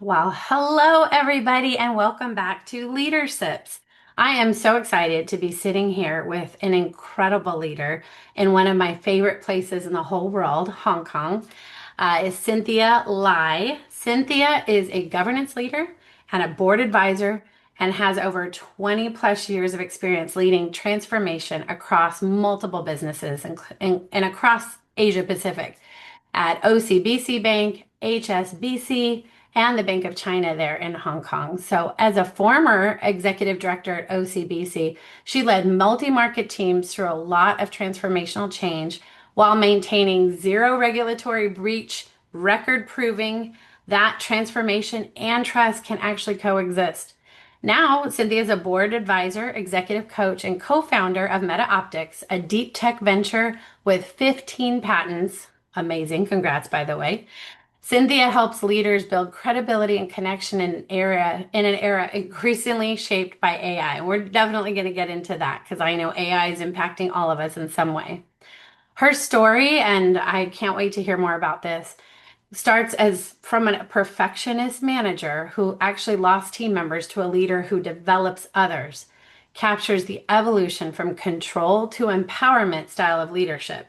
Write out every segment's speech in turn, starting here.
Well, hello everybody and welcome back to LeaderSips. I am so excited to be sitting here with an incredible leader in one of my favorite places in the whole world, Hong Kong, is Cynthia Lai. Cynthia is a governance leader and a board advisor and has over 20 plus years of experience leading transformation across multiple businesses and across Asia Pacific at OCBC Bank, HSBC, and the Bank of China there in Hong Kong. So, as a former executive director at OCBC, she led multi market teams through a lot of transformational change while maintaining zero regulatory breach, record proving that transformation and trust can actually coexist. Now, Cynthia is a board advisor, executive coach, and co founder of MetaOptix, a deep tech venture with 15 patents. Amazing. Congrats, by the way. Cynthia helps leaders build credibility and connection in an era increasingly shaped by AI. And we're definitely going to get into that because I know AI is impacting all of us in some way. Her story, and I can't wait to hear more about this, starts as from a perfectionist manager who actually lost team members to a leader who develops others, captures the evolution from control to empowerment style of leadership,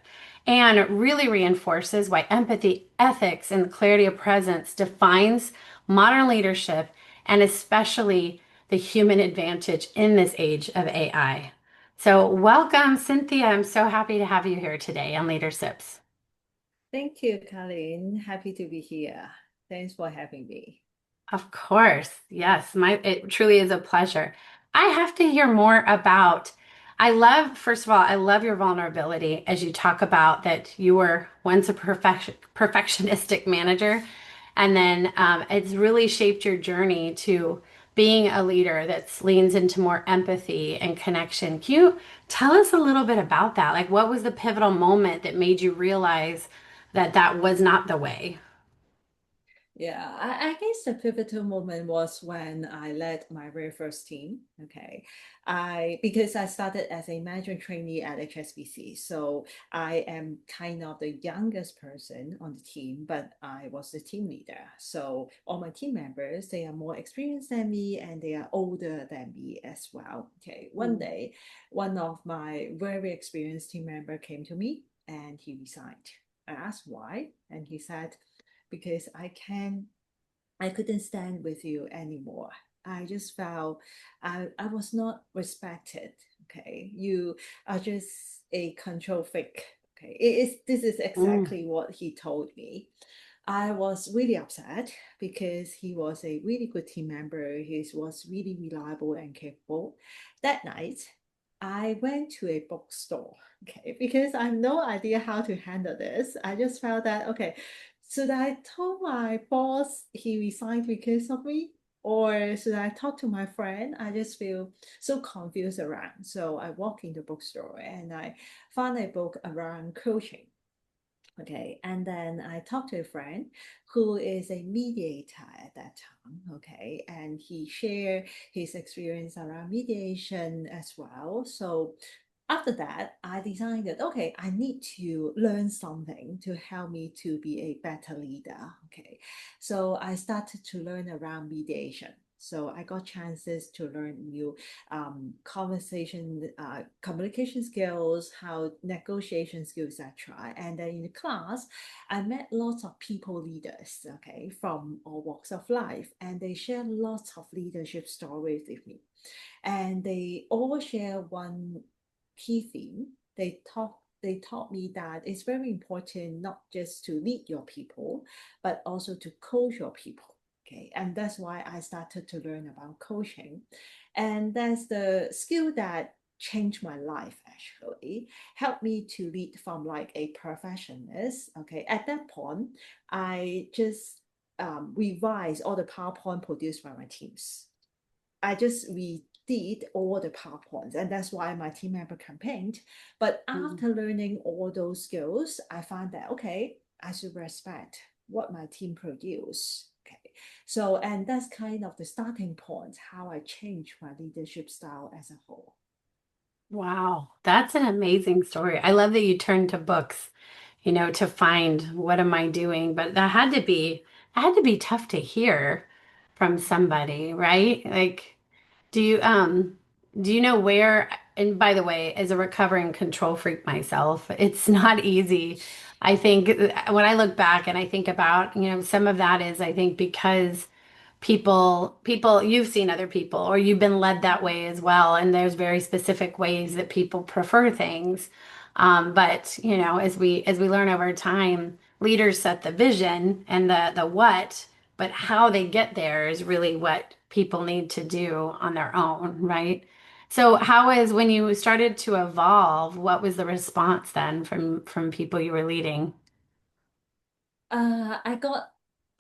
and really reinforces why empathy, ethics, and clarity of presence defines modern leadership and especially the human advantage in this age of AI. So, welcome, Cynthia. I'm so happy to have you here today on Leaderships. Thank you, Colleen. Happy to be here. Thanks for having me. Of course. Yes, it truly is a pleasure. I have to hear more about first of all, I love your vulnerability as you talk about that you were once a perfectionistic manager, and then it's really shaped your journey to being a leader that leans into more empathy and connection. Can you tell us a little bit about that? Like, what was the pivotal moment that made you realize that that was not the way? Yeah, I guess the pivotal moment was when I led my very first team. Okay. Because I started as a management trainee at HSBC. So I am kind of the youngest person on the team, but I was the team leader. So all my team members, they are more experienced than me and they are older than me as well. Okay. One day, one of my very experienced team member came to me and he resigned. I asked why, and he said, because I couldn't stand with you anymore. I just felt I was not respected. Okay. You are just a control freak. Okay. This is Mm, exactly what he told me. I was really upset because he was a really good team member. He was really reliable and capable. That night, I went to a bookstore, okay, because I have no idea how to handle this. I just felt that, okay, should I tell my boss he resigned because of me? Or should I talk to my friend? I just feel so confused around. So I walk in the bookstore and I found a book around coaching. Okay, and then I talked to a friend who is a mediator at that time. Okay, and he shared his experience around mediation as well. So after that, I decided, okay, I need to learn something to help me to be a better leader. Okay, so I started to learn around mediation. So I got chances to learn new communication skills, how negotiation skills, etc. And then in the class, I met lots of people leaders, okay, from all walks of life, and they share lots of leadership stories with me. And they all share one key theme. They taught me that it's very important not just to lead your people, but also to coach your people. Okay. And that's why I started to learn about coaching. And that's the skill that changed my life actually, helped me to lead from like a perfectionist. Okay. At that point, I just revise all the PowerPoint produced by my teams. I just redid all the PowerPoints, and that's why my team member campaigned. But mm. after learning all those skills, I found that okay, I should respect what my team produce. Okay, so and that's kind of the starting point how I changed my leadership style as a whole. Wow, that's an amazing story. I love that you turned to books, to find what am I doing, but that had to be tough to hear. from somebody, right? Like, do you do you know where, and by the way, as a recovering control freak myself, it's not easy. I think when I look back and I think about, some of that is I think because people you've seen other people or you've been led that way as well, and there's very specific ways that people prefer things. But as we learn over time, leaders set the vision and the what, but how they get there is really what people need to do on their own, right? So how is when you started to evolve, what was the response then from people you were leading? I got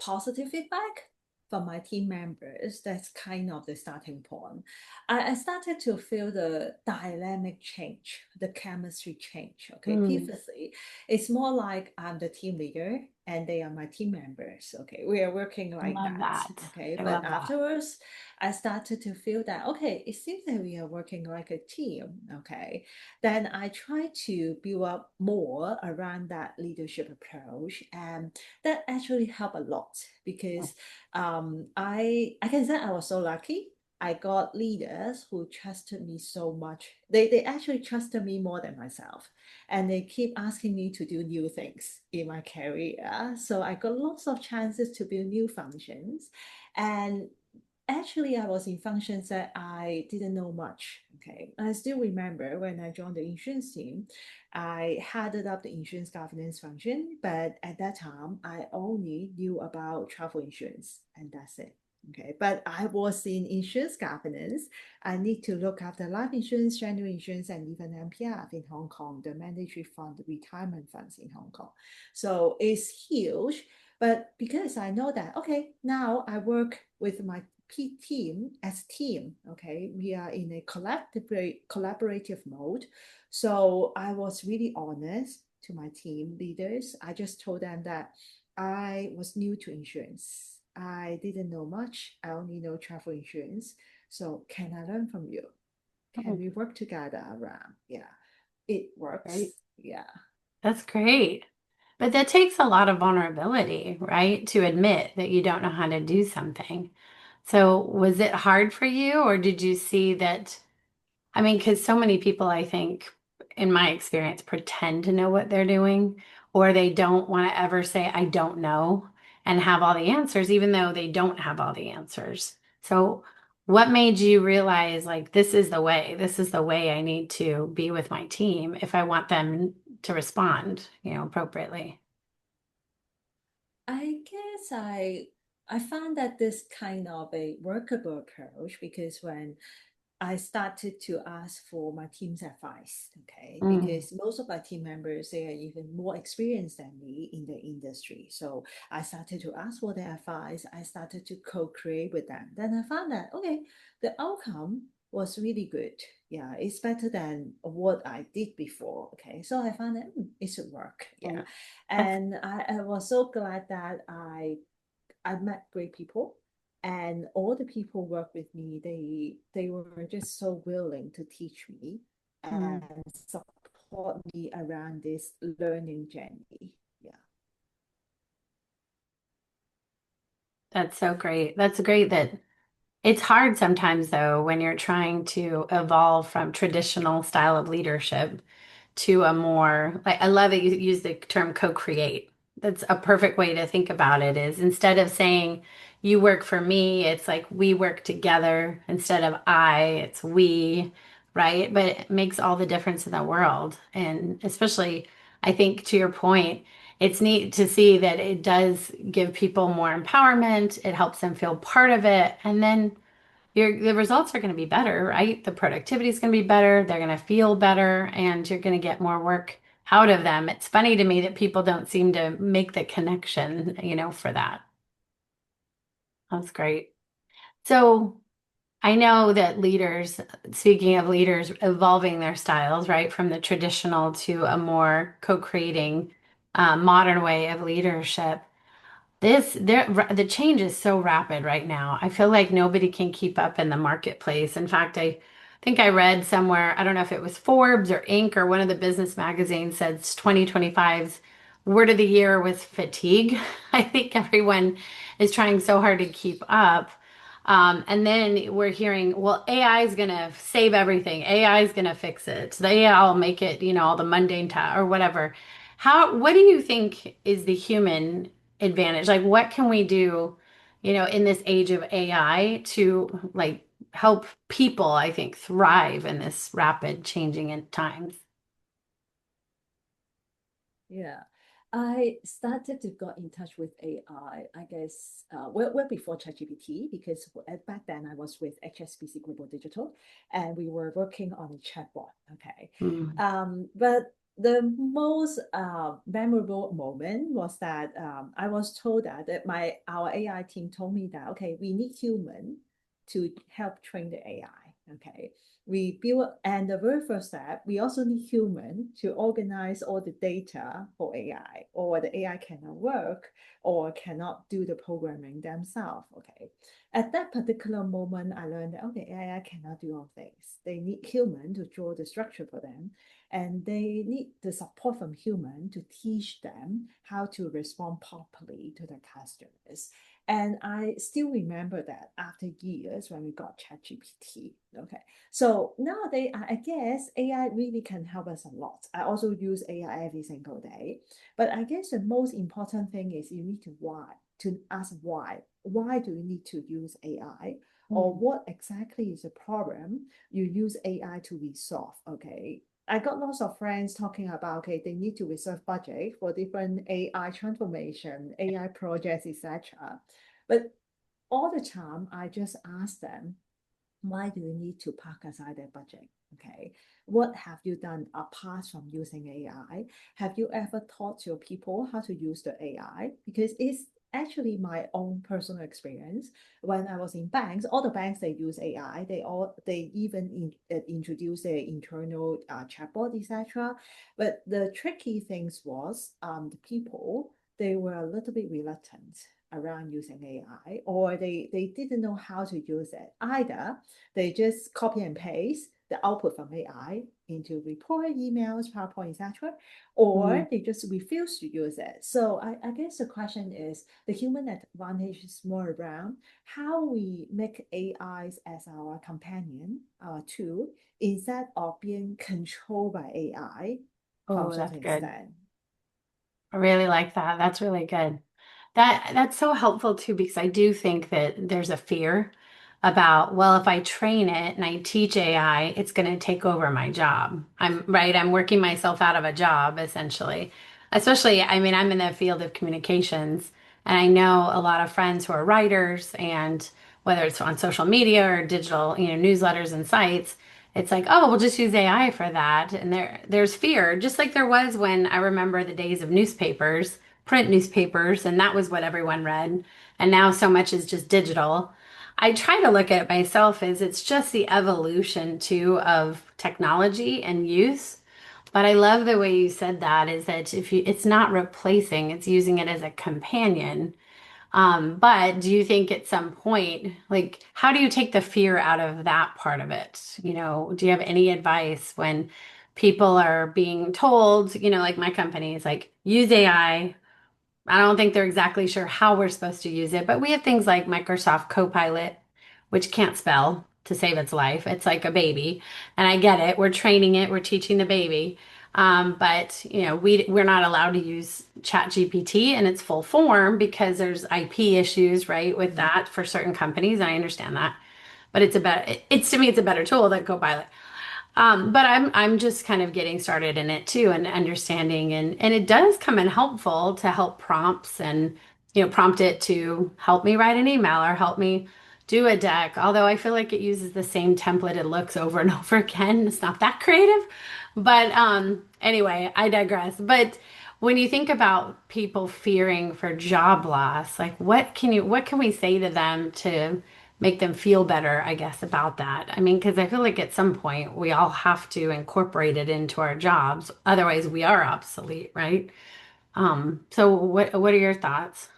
positive feedback from my team members. That's kind of the starting point. I started to feel the dynamic change, the chemistry change. Okay, Mm, previously, it's more like I'm the team leader and they are my team members. Okay, we are working I like love that. that. Okay, I but love that. afterwards, I started to feel that, okay, it seems that we are working like a team. Okay, then I try to build up more around that leadership approach, and that actually helped a lot because I can say I was so lucky. I got leaders who trusted me so much. They actually trusted me more than myself. And they keep asking me to do new things in my career. So I got lots of chances to build new functions. And actually, I was in functions that I didn't know much. Okay. I still remember when I joined the insurance team, I headed up the insurance governance function, but at that time, I only knew about travel insurance, and that's it. Okay. But I was in insurance governance. I need to look after life insurance, general insurance, and even MPF in Hong Kong, the mandatory fund, retirement funds in Hong Kong. So it's huge. But because I know that, okay, now I work with my team as team. Okay, we are in a collaborative mode. So I was really honest to my team leaders. I just told them that I was new to insurance. I didn't know much. I only know travel insurance. So can I learn from you? Can Oh, we work together around? Yeah, it great. works. Yeah. That's great. But that takes a lot of vulnerability, right? To admit that you don't know how to do something. So was it hard for you, or did you see that? I mean, because so many people, I think, in my experience, pretend to know what they're doing, or they don't want to ever say, I don't know, and have all the answers, even though they don't have all the answers. So, what made you realize, like, this is the way I need to be with my team if I want them to respond, appropriately? I guess I found that this kind of a workable approach because when I started to ask for my team's advice, okay, Mm, because most of my team members they are even more experienced than me in the industry. So I started to ask for their advice. I started to co-create with them. Then I found that okay, the outcome was really good. Yeah, it's better than what I did before. Okay, so I found that it should work. Yeah, right. That's and I was so glad that I met great people and all the people who work with me they were just so willing to teach me mm, and support me around this learning journey. Yeah. that's so great. That's great that it's hard sometimes, though, when you're trying to evolve from traditional style of leadership to a more, like, I love that you use the term co-create. That's a perfect way to think about it is instead of saying you work for me, it's like we work together. Instead of I, it's we, right? But it makes all the difference in the world. And especially, I think to your point, it's neat to see that it does give people more empowerment. It helps them feel part of it. And then the results are going to be better, right? The productivity is going to be better. They're going to feel better, and you're going to get more work out of them. It's funny to me that people don't seem to make the connection, for that. That's great. So I know that leaders, speaking of leaders evolving their styles, right, from the traditional to a more co-creating, modern way of leadership. The change is so rapid right now. I feel like nobody can keep up in the marketplace. In fact, I think I read somewhere, I don't know if it was Forbes or Inc. or one of the business magazines said 2025's word of the year was fatigue. I think everyone is trying so hard to keep up. And then we're hearing, well, AI is going to save everything. AI is going to fix it. The AI will make it, all the mundane tasks or whatever. What do you think is the human advantage? Like, what can we do, in this age of AI to like help people, I think, thrive in this rapid changing in times? Yeah. I started to got in touch with I guess, well before ChatGPT, because back then I was with HSBC Global Digital and we were working on a chatbot. Okay. Mm. But the most memorable moment was that I was told that our AI team told me that, okay, we need human to help train the AI. Okay. We build, and the very first step, we also need human to organize all the data for AI, or the AI cannot work or cannot do the programming themselves. Okay. At that particular moment, I learned that, okay, AI cannot do all things. They need human to draw the structure for them, and they need the support from human to teach them how to respond properly to their customers. And I still remember that after years when we got ChatGPT. Okay. So nowadays, I guess AI really can help us a lot. I also use AI every single day. But I guess the most important thing is you need to ask why. Why do you need to use AI? Or Mm. what exactly is the problem you use AI to resolve? Okay. I got lots of friends talking about, okay, they need to reserve budget for different AI transformation, AI projects, etc. But all the time, I just ask them, why do you need to park aside their budget? Okay. What have you done apart from using AI? Have you ever taught your people how to use the AI? Because it's actually my own personal experience. When I was in banks, all the banks they use AI. They even introduce their internal chatbot, etc. But the tricky things was the people they were a little bit reluctant around using AI, or they didn't know how to use it. Either they just copy and paste the output from AI into report, emails, PowerPoint, etc., Mm. or they just refuse to use it. So I guess the question is the human advantage is more around how we make AIs as our companion, our tool, instead of being controlled by AI from Oh, that's certain good. extent. I really like that. That's really good. That's so helpful too, because I do think that there's a fear about, well, if I train it and I teach AI, it's going to take over my job. I'm right. I'm working myself out of a job essentially. Especially, I mean, I'm in the field of communications and I know a lot of friends who are writers, and whether it's on social media or digital, newsletters and sites, it's like, oh, we'll just use AI for that. And there's fear, just like there was when I remember the days of newspapers, print newspapers, and that was what everyone read. And now so much is just digital. I try to look at it myself as it's just the evolution too of technology and use. But I love the way you said that, is that it's not replacing, it's using it as a companion. But do you think at some point, like, how do you take the fear out of that part of it? Do you have any advice when people are being told, like my company is like, use AI? I don't think they're exactly sure how we're supposed to use it, but we have things like Microsoft Copilot, which can't spell to save its life. It's like a baby, and I get it. We're training it, we're teaching the baby, but we're not allowed to use Chat GPT in its full form because there's IP issues, right, with that for certain companies. And I understand that, but it's to me, it's a better tool than Copilot. But I'm just kind of getting started in it too, and understanding, and it does come in helpful to help prompts, and prompt it to help me write an email or help me do a deck. Although I feel like it uses the same template it looks over and over again. It's not that creative. But anyway, I digress. But when you think about people fearing for job loss, like what can we say to them to make them feel better, I guess, about that? I mean, because I feel like at some point we all have to incorporate it into our jobs. Otherwise, we are obsolete, right? So what are your thoughts?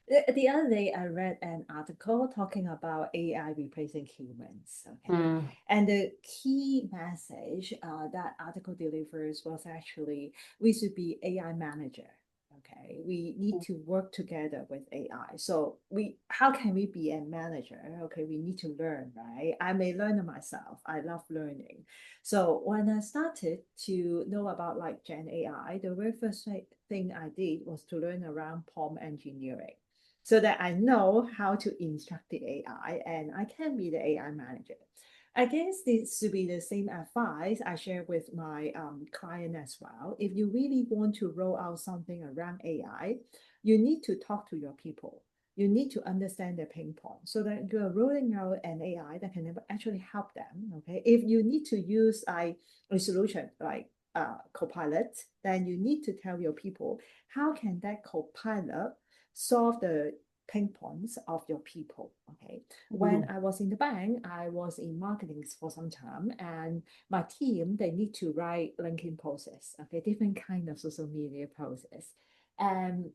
The other day, I read an article talking about AI replacing humans. Okay. Mm. And the key message that article delivers was actually we should be AI manager. Okay, we need to work together with AI. So how can we be a manager? Okay, we need to learn, right? I may learn it myself. I love learning. So when I started to know about like Gen AI, the very first thing I did was to learn around prompt engineering, so that I know how to instruct the AI and I can be the AI manager. I guess this should be the same advice I share with my client as well. If you really want to roll out something around AI, you need to talk to your people. You need to understand their pain points so that you're rolling out an AI that can actually help them. Okay. If you need to use a solution like Copilot, then you need to tell your people how can that Copilot solve the pain points of your people. Okay. When I was in the bank, I was in marketing for some time, and my team, they need to write LinkedIn posts, okay, different kind of social media posts. And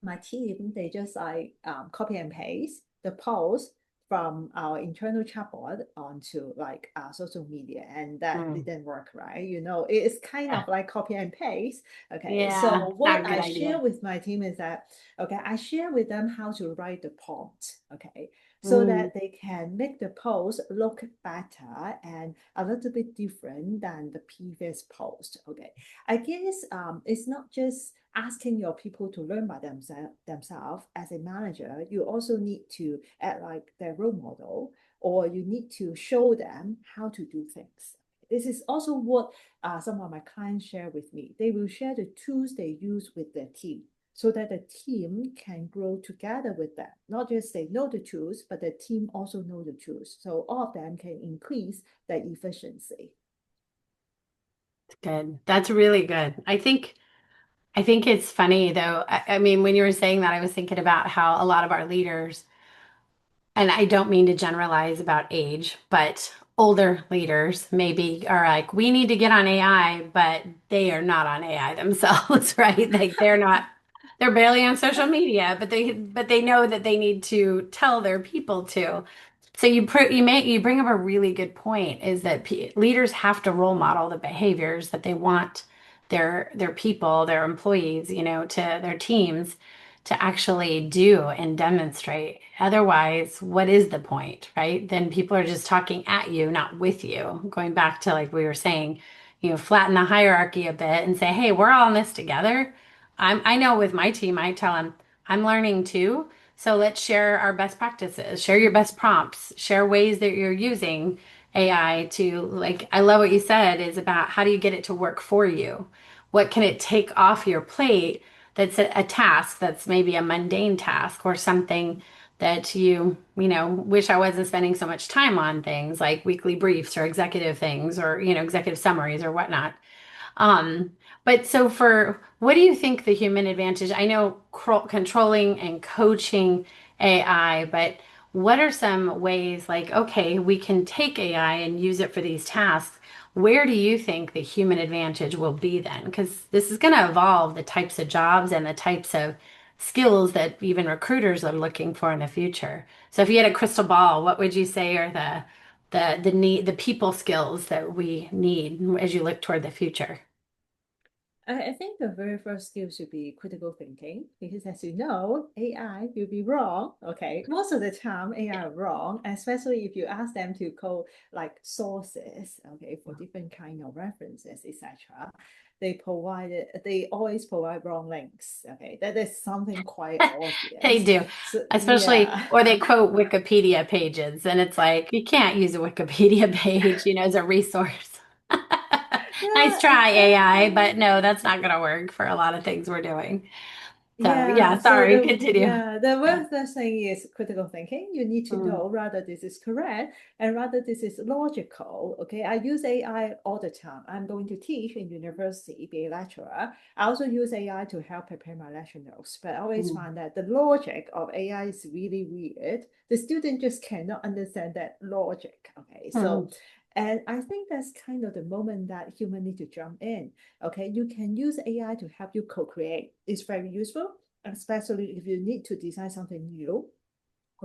my team, they just like copy and paste the post from our internal chatbot onto like social media, and that Mm. didn't work, right? It's kind Yeah. of like copy and paste. Okay, Yeah, so not what a good I share idea. with my team is that, okay, I share with them how to write the prompt, okay, so Mm. that they can make the post look better and a little bit different than the previous post. Okay, I guess it's not just asking your people to learn by themselves. As a manager, you also need to act like their role model, or you need to show them how to do things. This is also what some of my clients share with me. They will share the tools they use with their team so that the team can grow together with them. Not just they know the tools, but the team also know the tools. So all of them can increase their efficiency. Good. That's really good. I think it's funny though. I mean, when you were saying that, I was thinking about how a lot of our leaders, and I don't mean to generalize about age, but older leaders maybe are like, we need to get on AI, but they are not on AI themselves, right? Like they're barely on social media, but they know that they need to tell their people to. So you bring up a really good point is that leaders have to role model the behaviors that they want their people, their employees, to their teams to actually do and demonstrate. Otherwise, what is the point, right? Then people are just talking at you, not with you. Going back to like we were saying, flatten the hierarchy a bit and say, "Hey, we're all in this together." I know with my team, I tell them, "I'm learning too. So let's share our best practices, share your best prompts, share ways that you're using AI to like, I love what you said is about how do you get it to work for you? What can it take off your plate that's a task that's maybe a mundane task or something that you wish I wasn't spending so much time on things like weekly briefs or executive things or, executive summaries or whatnot. Um, but so for what do you think the human advantage? I know controlling and coaching AI, but what are some ways like, okay, we can take AI and use it for these tasks. Where do you think the human advantage will be then? Because this is going to evolve the types of jobs and the types of skills that even recruiters are looking for in the future. So if you had a crystal ball, what would you say are the people skills that we need as you look toward the future? I think the very first skill should be critical thinking, because as you know, AI will be wrong. Okay, most of the time AI are wrong, especially if you ask them to code like sources, okay, for different kind of references, etc. They always provide wrong links. Okay, that is something quite They obvious. do, So especially, yeah. or they quote Wikipedia pages, and it's like you can't use a Wikipedia page, as a resource. Nice Yeah, try, AI, but no, that's not going to work for a lot of things we're doing. So, yeah, yeah, so sorry, continue. the very first thing is critical thinking. You need to Mm, know whether this is correct and whether this is logical. Okay, I use AI all the time. I'm going to teach in university, be a lecturer. I also use AI to help prepare my lecture notes, but I always mm, find that the logic of AI is really weird. The student just cannot understand that logic. Okay, so mm. and I think that's kind of the moment that human need to jump in. Okay, you can use AI to help you co-create. It's very useful, especially if you need to design something new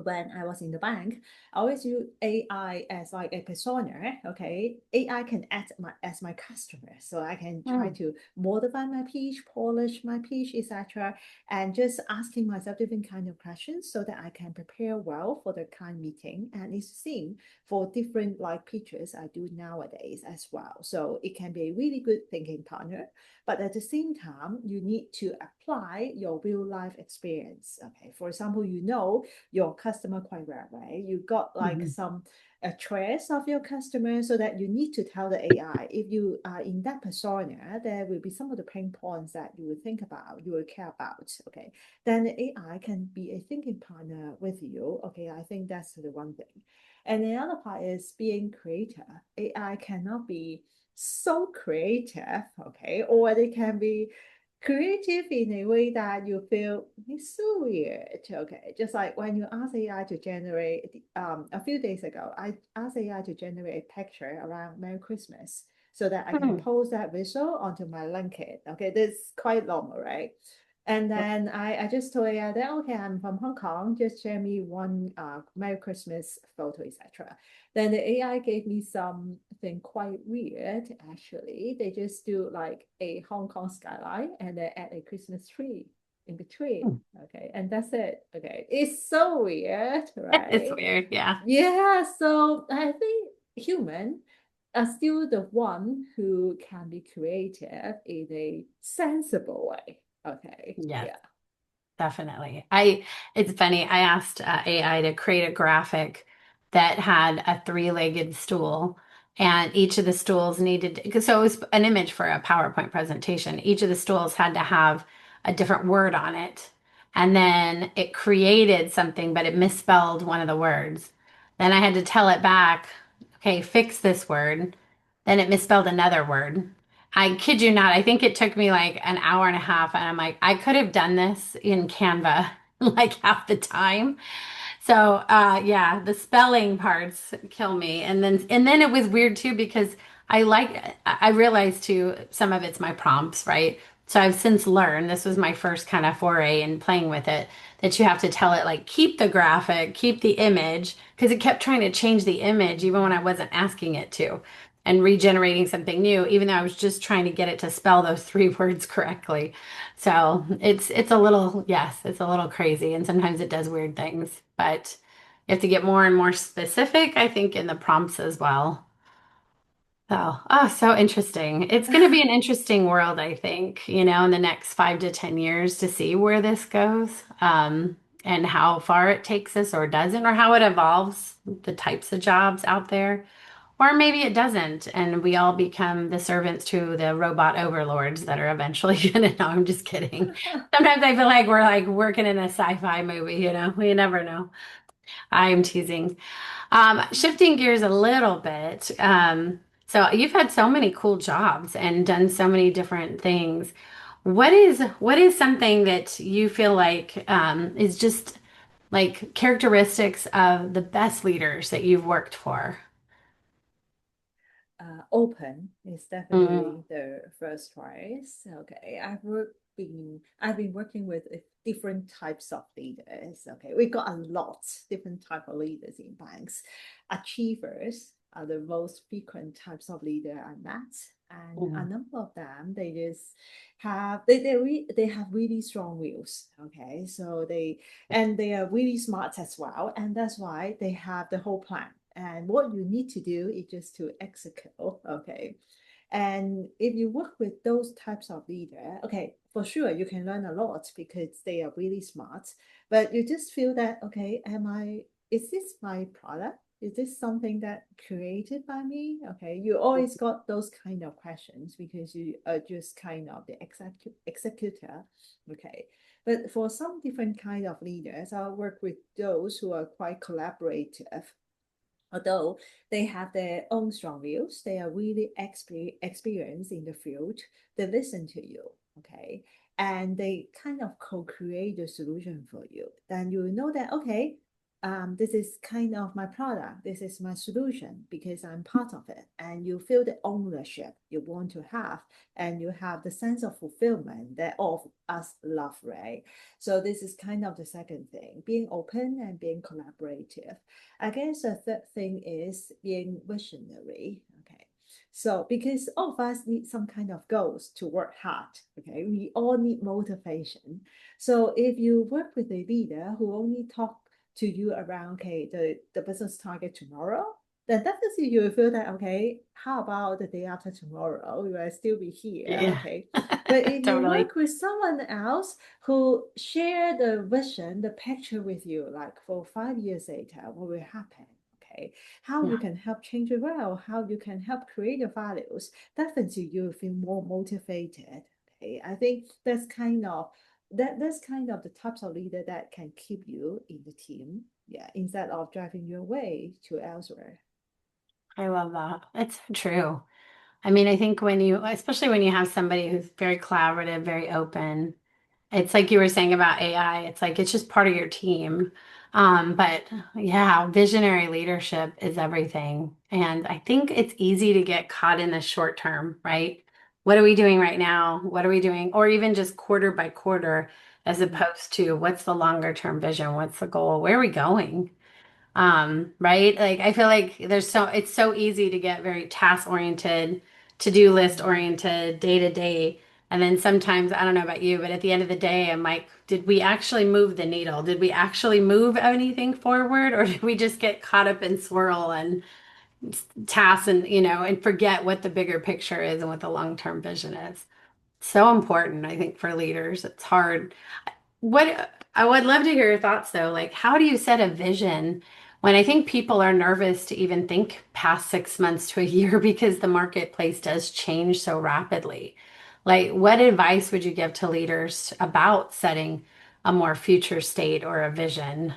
when I was in the bank, I always use AI as like a persona. Okay, AI can act as my customer, so I can try Mm. to modify my pitch, polish my pitch, etc., and just asking myself different kind of questions so that I can prepare well for the kind meeting. And it's same for different like pitches I do nowadays as well. So it can be a really good thinking partner, but at the same time, you need to apply your real life experience. Okay, for example, your customer quite well, right? You got like Mhm. some a trace of your customer so that you need to tell the AI if you are in that persona, there will be some of the pain points that you will think about, you will care about. Okay, then the AI can be a thinking partner with you. Okay, I think that's the one thing. And the other part is being creative. AI cannot be so creative, okay, or they can be creative in a way that you feel it's so weird. Okay, just like when you ask AI to generate, a few days ago, I asked AI to generate a picture around Merry Christmas so that I can Mm. post that visual onto my LinkedIn. Okay, this is quite normal, right? And then I just told AI that, okay, I'm from Hong Kong, just share me one Merry Christmas photo, etc. Then the AI gave me something quite weird, actually. They just do like a Hong Kong skyline and then add a Christmas tree in between. Mm. Okay, and that's it. Okay, it's so weird, It's right? weird. Yeah. Yeah, so I think human are still the one who can be creative in a sensible way. Okay, Yes. yeah. Definitely. It's funny. I asked AI to create a graphic that had a three-legged stool, and each of the stools needed, so it was an image for a PowerPoint presentation. Each of the stools had to have a different word on it. And then it created something, but it misspelled one of the words. Then I had to tell it back, okay, fix this word. Then it misspelled another word. I kid you not. I think it took me like an hour and a half, and I'm like, I could have done this in Canva like half the time. So, yeah, the spelling parts kill me. And then it was weird too because I realized too some of it's my prompts, right? So I've since learned this was my first kind of foray in playing with it that you have to tell it like keep the graphic, keep the image because it kept trying to change the image even when I wasn't asking it to and regenerating something new even though I was just trying to get it to spell those three words correctly. So it's a little, yes, it's a little crazy, and sometimes it does weird things, but you have to get more and more specific, I think, in the prompts as well. So, oh, so interesting. It's going to be an interesting world, I think, in the next 5 to 10 years to see where this goes, and how far it takes us or doesn't, or how it evolves the types of jobs out there. Or maybe it doesn't, and we all become the servants to the robot overlords that are eventually gonna know. I'm just kidding. Sometimes I feel like we're like working in a sci-fi movie. We never know. I'm teasing. Shifting gears a little bit. So you've had so many cool jobs and done so many different things. What is something that you feel like is just like characteristics of the best leaders that you've worked for? Open is Mm. definitely the first choice. Okay, I've been working with different types of leaders. Okay, we got a lot different type of leaders in banks. Achievers are the most frequent types of leader I met, and a Mhm. number of them they have really strong wills. Okay, so they are really smart as well, and that's why they have the whole plan. And what you need to do is just to execute. Okay. And if you work with those types of leader, okay, for sure you can learn a lot because they are really smart. But you just feel that, okay, is this my product? Is this something that created by me? Okay, you always got those kind of questions because you are just kind of the executor. Okay. But for some different kind of leaders, I'll work with those who are quite collaborative. Although they have their own strong views, they are really experienced in the field. They listen to you, okay, and they kind of co-create the solution for you. Then you know that, okay, this is kind of my product, this is my solution because I'm part of it. And you feel the ownership you want to have, and you have the sense of fulfillment that all of us love, right? So this is kind of the second thing, being open and being collaborative. I guess the third thing is being visionary. Okay. So because all of us need some kind of goals to work hard, okay? We all need motivation. So if you work with a leader who only talk to you around, okay, the business target tomorrow, then definitely you will feel that, okay, how about the day after tomorrow? You will still be here, Yeah, okay? But if you totally. work with someone else who share the vision, the picture with you, like for 5 years later, what will happen? Okay, how Yeah. you can help change the world, how you can help create the values, definitely you will feel more motivated. Okay, I think that's kind of the types of leader that can keep you in the team, yeah, instead of driving you away to elsewhere. I love that. It's so true. I mean, I think when you, especially when you have somebody who's very collaborative, very open, it's like you were saying about AI, it's like it's just part of your team. But yeah, visionary leadership is everything. And I think it's easy to get caught in the short term, right? What are we doing right now? What are we doing? Or even just quarter by quarter, as opposed to what's the longer term vision? What's the goal? Where are we going? Right? Like I feel like it's so easy to get very task oriented, to-do list oriented, day to day. And then sometimes, I don't know about you, but at the end of the day, I'm like, did we actually move the needle? Did we actually move anything forward? Or did we just get caught up in swirl and tasks and, and forget what the bigger picture is and what the long-term vision is? So important, I think, for leaders. It's hard. What I would love to hear your thoughts though. Like, how do you set a vision when I think people are nervous to even think past 6 months to a year because the marketplace does change so rapidly? Like, what advice would you give to leaders about setting a more future state or a vision?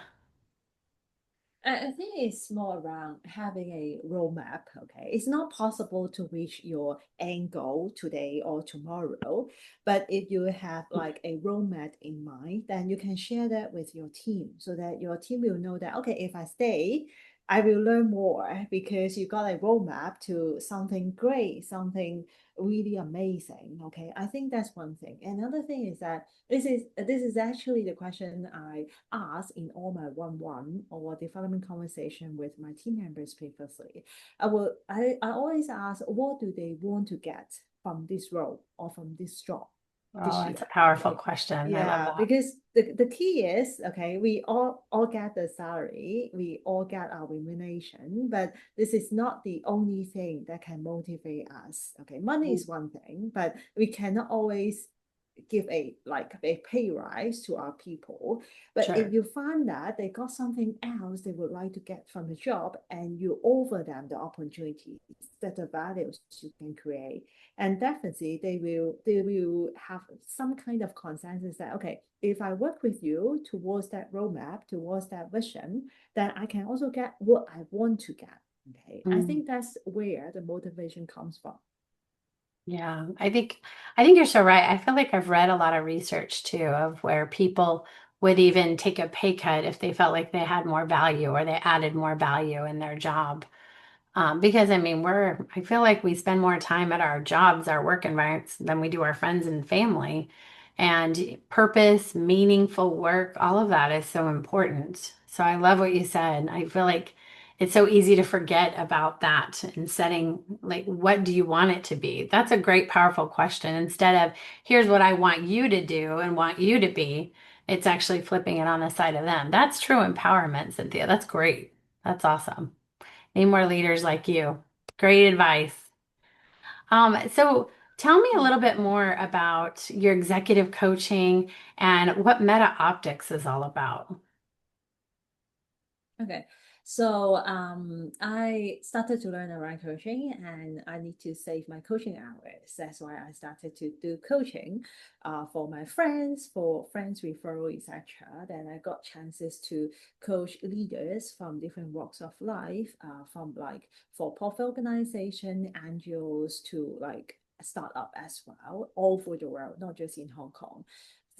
I think it's more around having a roadmap. Okay, it's not possible to reach your end goal today or tomorrow, but if you have like a roadmap in mind, then you can share that with your team so that your team will know that, okay, if I stay, I will learn more because you got a roadmap to something great, something really amazing. Okay, I think that's one thing. Another thing is that this is actually the question I ask in all my one-one or development conversation with my team members previously. I always ask, what do they want to get from this role or from this job Oh, this that's a year? powerful Okay. question. I love Yeah, that. because the key is, okay, we all get the salary, we all get our remuneration, but this is not the only thing that can motivate us. Okay, money is one thing, but we cannot always give a pay rise to our people. But if Sure. you find that they got something else they would like to get from the job, and you offer them the opportunities, that the values you can create, and definitely they will have some kind of consensus that, okay, if I work with you towards that roadmap, towards that vision, then I can also get what I want to get. Okay, I Mm. think that's where the motivation comes from. Yeah, I think you're so right. I feel like I've read a lot of research too of where people would even take a pay cut if they felt like they had more value or they added more value in their job. Because I mean, I feel like we spend more time at our jobs, our work environments than we do our friends and family. And purpose, meaningful work, all of that is so important. So I love what you said. I feel like it's so easy to forget about that and setting, like, what do you want it to be? That's a great, powerful question. Instead of, here's what I want you to do and want you to be, it's actually flipping it on the side of them. That's true empowerment, Cynthia. That's great. That's awesome. Need more leaders like you. Great advice. So tell me a little bit more about your executive coaching and what MetaOptix is all about. Okay. So I started to learn around coaching, and I need to save my coaching hours. That's why I started to do coaching for my friends, for friends referral, etc. Then I got chances to coach leaders from different walks of life, from like for profit organization, NGOs to like a startup as well, all over the world, not just in Hong Kong.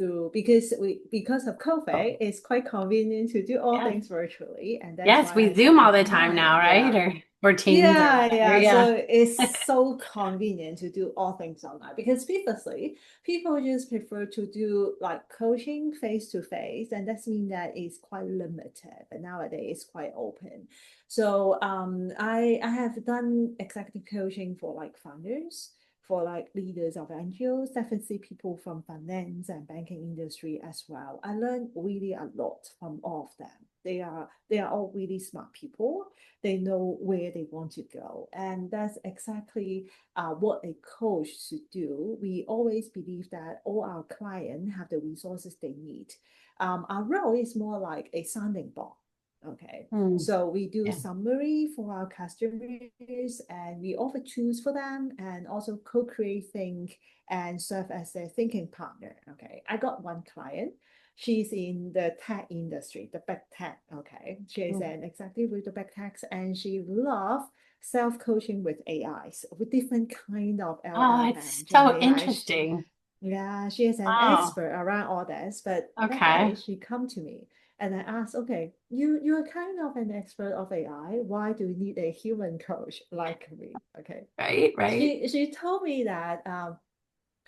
through because of COVID, it's quite convenient to do all Yes. things virtually, and that's Yes, why we I set Zoom all up the time now, mine. right? Yeah. Or Teams or Yeah, whatever. yeah. Yeah. So it's so convenient to do all things online because previously people just prefer to do like coaching face to face, and that's mean that it's quite limited. But nowadays it's quite open. So I have done executive coaching for like founders, for like leaders of NGOs, definitely people from finance and banking industry as well. I learned really a lot from all of them. They are all really smart people. They know where they want to go, and that's exactly what a coach should do. We always believe that all our clients have the resources they need. Our role is more like a sounding board. Okay, Mm, so we do yeah. summary for our customers, and we offer tools for them, and also co-create think and serve as their thinking partner. Okay, I got one client. She's in the tech industry, the big tech. Okay, she is Mm. an executive with the big techs, and she loves self-coaching with AIs, with different kind of Oh, LLM, it's Gen so AI. interesting. Yeah, she is an Wow. expert around all this. But that Okay. day she come to me and I asked, okay, you're kind of an expert of AI. Why do you need a human coach like me? Okay. Right, right. She told me that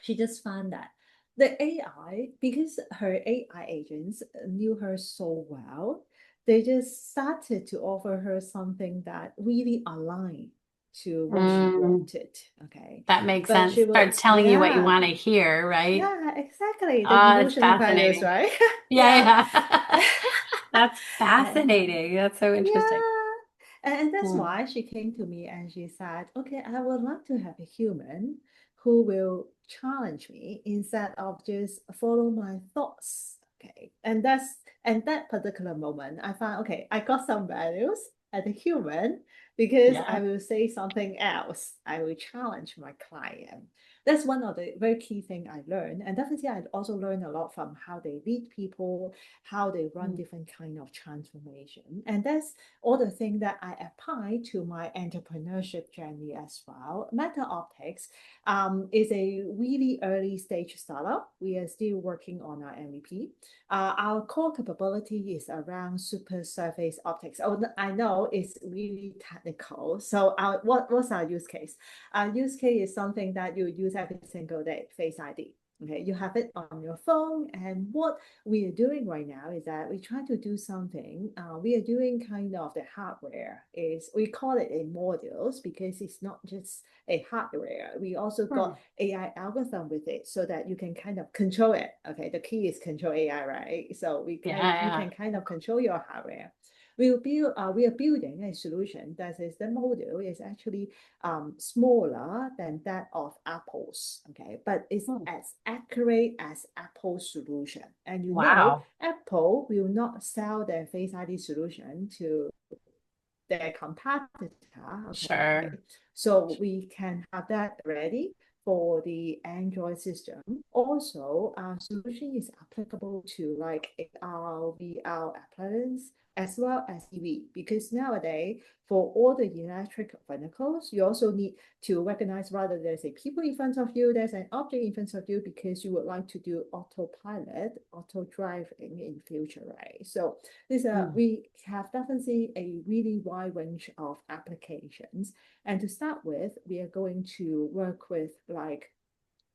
she just found that the AI, because her AI agents knew her so well, they just started to offer her something that really aligned to what she Mm, wanted. Okay. that makes But sense. she will, Starts telling you what you yeah, want to hear, right? yeah, exactly. The Oh, it's emotional values, fascinating. right? Yeah, Yeah. yeah. That's And fascinating. That's so interesting. yeah. And that's Mm, why she came to me and she said, okay, I would like to have a human who will challenge me instead of just follow my thoughts. Okay. And that particular moment, I found, okay, I got some values as a human because I yeah. will say something else. I will challenge my client. That's one of the very key thing I learned. And definitely I also learned a lot from how they lead people, how they run Mm, different kind of transformation. And that's all the things that I apply to my entrepreneurship journey as well. MetaOptix is a really early stage startup. We are still working on our MVP. Our core capability is around super surface optics. Oh, I know it's really technical. So what's our use case? Our use case is something that you use every single day, Face ID. Okay, you have it on your phone, and what we are doing right now is that we try to do something. We are doing kind of the hardware is we call it a modules because it's not just a hardware. We also got mm. AI algorithm with it so that you can kind of control it. Okay, the key is control AI, right? So Yeah, you yeah. can kind of control your hardware. We are building a solution that is the model is actually smaller than that of Apple's, okay, but it's Mm. as accurate as Apple's solution. And Wow. Apple will not sell their Face ID solution to their competitor, okay. Sure. So we can have that ready for the Android system. Also, our solution is applicable to like AR, VR appliances as well as EV, because nowadays for all the electric vehicles, you also need to recognize whether there's a people in front of you, there's an object in front of you, because you would like to do autopilot, auto driving in future, right? So Mm. we have definitely a really wide range of applications. And to start with, we are going to work with like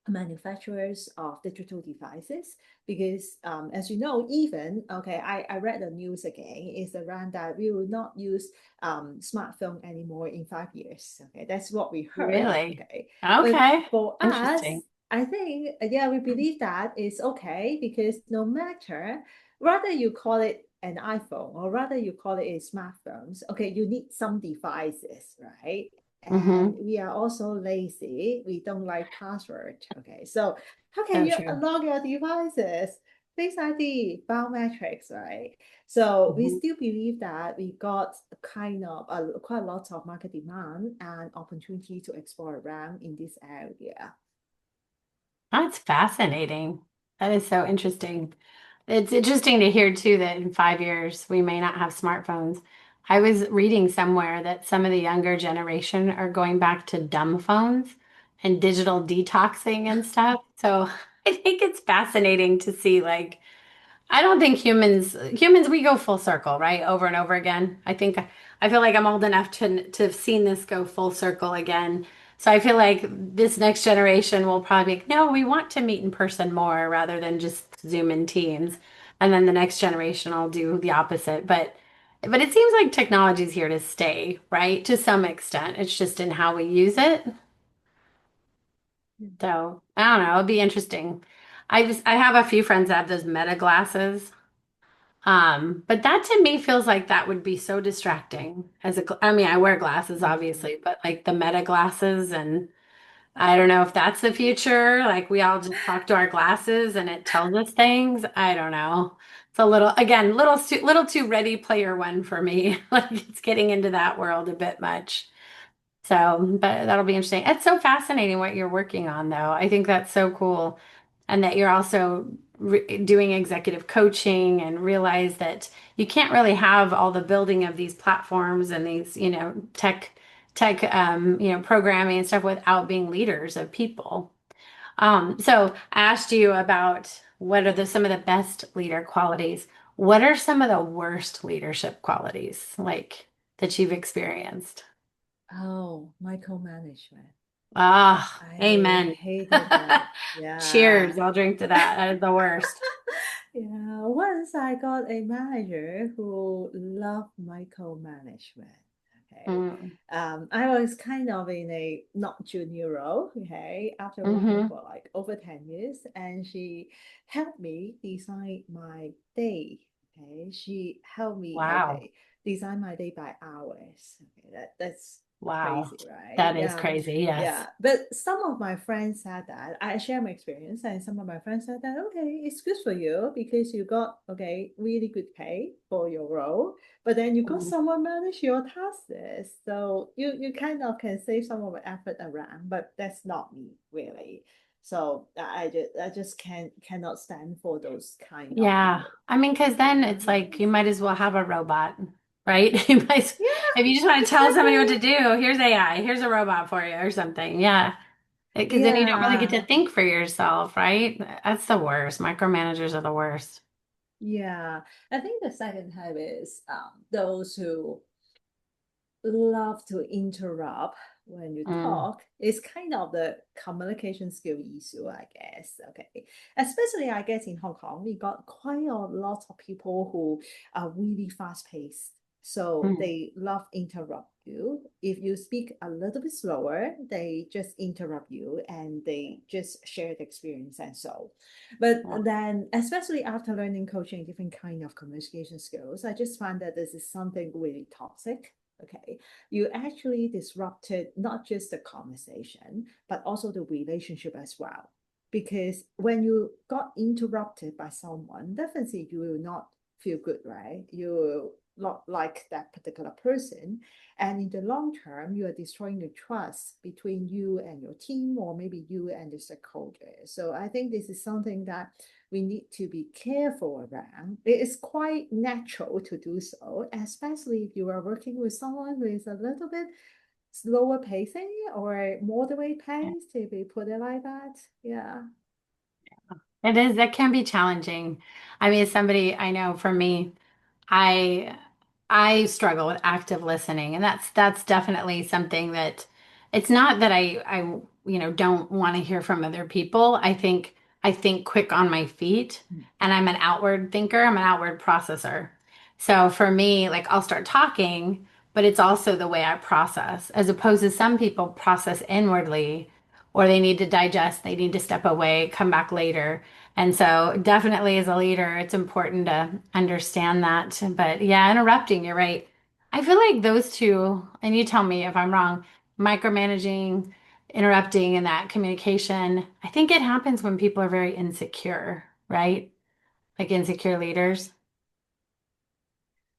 manufacturers of digital devices because as you know, even okay, I read the news again, is around that we will not use smartphone anymore in 5 years. Okay, that's what we heard. Really? Okay, but Okay. for us, Interesting. I think yeah, we believe that is okay because no matter whether you call it an iPhone or rather you call it a smartphones, okay, you need some devices, right? And Mm-hmm. we are also lazy. We don't like password. Okay, so how can So you true. unlock your devices? Face ID, biometrics, right? So we Mm-hmm. still believe that we got kind of quite a lot of market demand and opportunity to explore around in this area. That's fascinating. That is so interesting. It's interesting to hear too that in 5 years we may not have smartphones. I was reading somewhere that some of the younger generation are going back to dumb phones and digital detoxing and stuff. So I think it's fascinating to see like I don't think we go full circle, right? Over and over again. I feel like I'm old enough to have seen this go full circle again. So I feel like this next generation will probably be like, no, we want to meet in person more rather than just Zoom and Teams. And then the next generation will do the opposite. But it seems like technology is here to stay, right? To some extent. It's just in how we use it. So I don't know, it'll be interesting. I have a few friends that have those meta glasses. But that to me feels like that would be so distracting I mean, I wear glasses Mhm. obviously, but like the meta glasses and I don't know if that's the future. Like we all just talk to our glasses and it tells us things. I don't know. It's a little, again, little too Ready Player One for me. Like it's getting into that world a bit much. So, but that'll be interesting. It's so fascinating what you're working on, though. I think that's so cool. And that you're also doing executive coaching and realize that you can't really have all the building of these platforms and these, programming and stuff without being leaders of people. So I asked you about what are some of the best leader qualities. What are some of the worst leadership qualities like that you've experienced? Oh, micromanagement. Ah, I amen. hated that. Yeah. Cheers. I'll drink to that. That is the worst. Yeah, once I got a manager who loved micromanagement. Okay. Mm, I was kind of in a not junior role, okay, after working hmm for like over 10 years, and she helped me design my day. Okay. She helped me, Wow. okay, design my day by hours. Okay, that's Wow. crazy, right? That is Yeah. crazy. Yes. Yeah, but some of my friends said that I share my experience, and some of my friends said that okay, it's good for you because you got okay really good pay for your role, but then you got Mm, someone manage your tasks, so you kind of can save some of the effort around, but that's not me really. So I just cannot stand for those kind of yeah. people. I mean, because then Yeah. it's like you might as well have a robot, right? Yeah, If you just want to tell somebody what exactly. to do, here's AI, here's a robot for you or something. Yeah. Because then you don't really get Yeah. to think for yourself, right? That's the worst. Micromanagers are the worst. Yeah, I think the second type is those who love to interrupt when you Mm, talk. It's kind of the communication skill issue, I guess. Okay. Especially, I guess, in Hong Kong, we got quite a lot of people who are really fast paced. So mm, they love interrupt you. If you speak a little bit slower, they just interrupt you and they just share the experience and so. But yeah. then, especially after learning coaching different kind of communication skills, I just find that this is something really toxic. Okay, you actually disrupted not just the conversation, but also the relationship as well. Because when you got interrupted by someone, definitely you will not feel good, right? You will not like that particular person. And in the long term, you are destroying the trust between you and your team, or maybe you and the stakeholder. So I think this is something that we need to be careful around. It is quite natural to do so, especially if you are working with someone who is a little bit slower pacing or moderate pace, to be put it like that. Yeah. It is, that can be challenging. I mean, as somebody I know for me, I I struggle with active listening, and that's definitely something that it's not that I don't want to hear from other people. I think quick on my feet, and I'm an outward thinker, I'm an outward processor. So for me, like I'll start talking, but it's also the way I process, as opposed to some people process inwardly, or they need to digest, they need to step away, come back later. And so, definitely as a leader, it's important to understand that. But yeah, interrupting, you're right. I feel like those two, and you tell me if I'm wrong, micromanaging, interrupting, and that communication, I think it happens when people are very insecure, right? Like insecure leaders.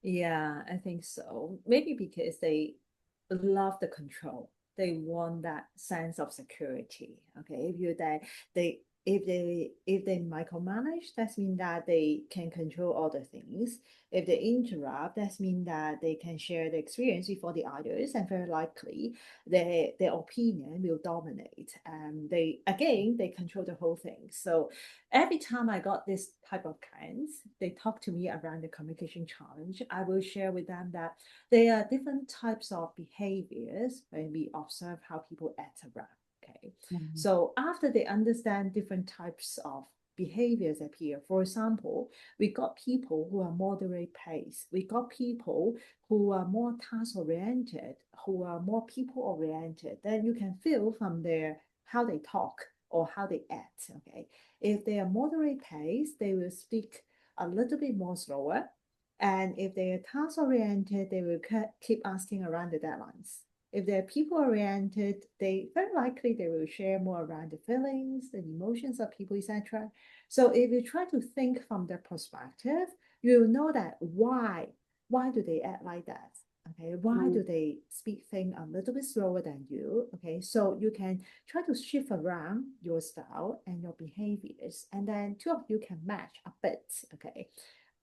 Yeah, I think so. Maybe because they love the control. They want that sense of security. Okay. If you they if they micromanage, that means that they can control all the things. If they interrupt, that means that they can share the experience with all the others, and very likely their opinion will dominate. And they control the whole thing. So every time I got this type of clients, they talk to me around the communication challenge. I will share with them that there are different types of behaviors when we observe how people act around. Okay. Mhm. So after they understand different types of behaviors appear, for example, we got people who are moderate pace. We got people who are more task oriented, who are more people oriented. Then you can feel from their how they talk or how they act. Okay. If they are moderate pace, they will speak a little bit more slower. And if they are task oriented, they will keep asking around the deadlines. If they're people oriented, they very likely they will share more around the feelings, the emotions of people, etc. So if you try to think from their perspective, you will know that why do they act like that? Okay, why do they speak things a little bit slower than you? Okay, so you can try to shift around your style and your behaviors, and then two of you can match a bit. Okay,